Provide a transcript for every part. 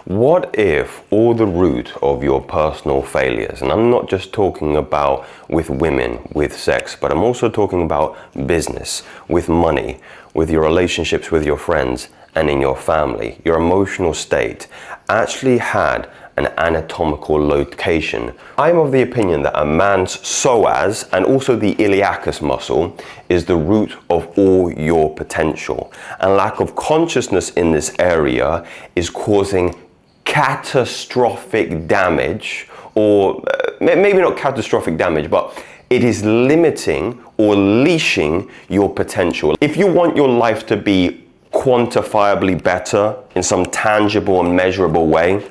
What if all the root of your personal failures, and I'm not just talking about with women, with sex, but I'm also talking about business, with money, with your relationships with your friends and in your family, your emotional state, actually had an anatomical location? I'm of the opinion that a man's psoas and also the iliacus muscle is the root of all your potential. And lack of consciousness in this area is causing catastrophic damage, or maybe not catastrophic damage, but it is limiting or leashing your potential. If you want your life to be quantifiably better in some tangible and measurable way,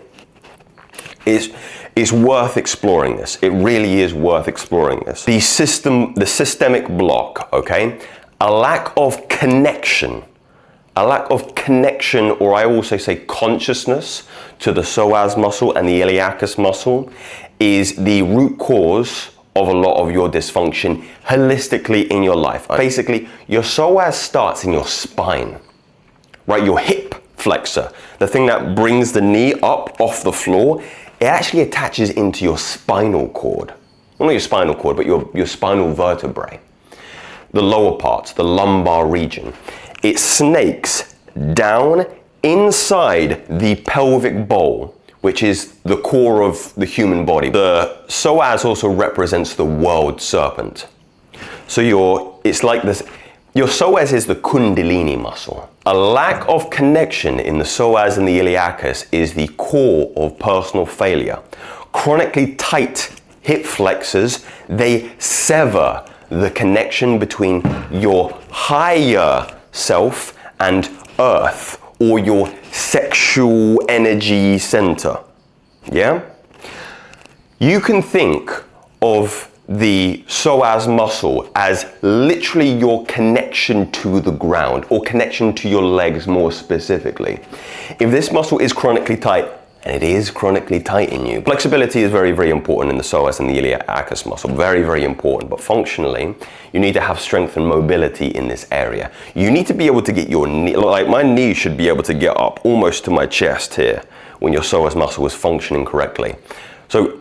it's worth exploring this. It really is worth exploring this. The systemic block, okay? A lack of connection, or I also say consciousness to the psoas muscle and the iliacus muscle is the root cause of a lot of your dysfunction holistically in your life. Basically, your psoas starts in your spine, right? Your hip flexor, the thing that brings the knee up off the floor, it actually attaches into your spinal cord. Well, not your spinal cord, but your spinal vertebrae. The lower parts, the lumbar region. It snakes down inside the pelvic bowl, which is the core of the human body. The psoas also represents the world serpent. So it's like this. Your psoas is the kundalini muscle. A lack of connection in the psoas and the iliacus is the core of personal failure. Chronically tight hip flexors, they sever the connection between your higher self and earth, or your sexual energy center. Yeah? You can think of the psoas muscle as literally your connection to the ground, or connection to your legs more specifically. If this muscle is chronically tight, and it is chronically tight in you, flexibility is very, very important in the psoas and the iliacus muscle, very, very important. But functionally, you need to have strength and mobility in this area. You need to be able to get your knee, like my knee should be able to get up almost to my chest here when your psoas muscle is functioning correctly. So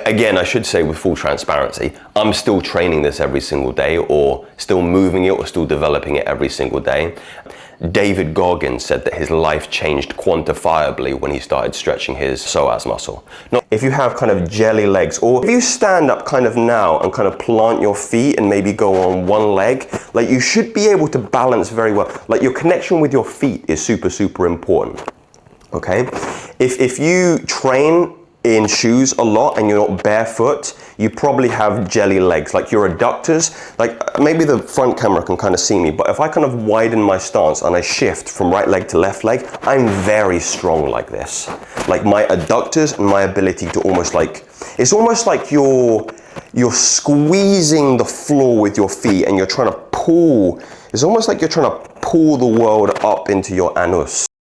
again, I should say with full transparency, I'm still training this every single day, or still moving it, or still developing it every single day. David Goggins said that his life changed quantifiably when he started stretching his psoas muscle. Now, if you have kind of jelly legs, or if you stand up kind of now and kind of plant your feet and maybe go on one leg, like you should be able to balance very well. Like your connection with your feet is super, super important. Okay? If you train in shoes a lot and you're not barefoot, you probably have jelly legs, like your adductors. Like maybe the front camera can kind of see me, but if I kind of widen my stance and I shift from right leg to left leg, I'm very strong like this. Like my adductors and my ability to almost like, it's almost like you're squeezing the floor with your feet and you're trying to pull, it's almost like you're trying to pull the world up into your anus.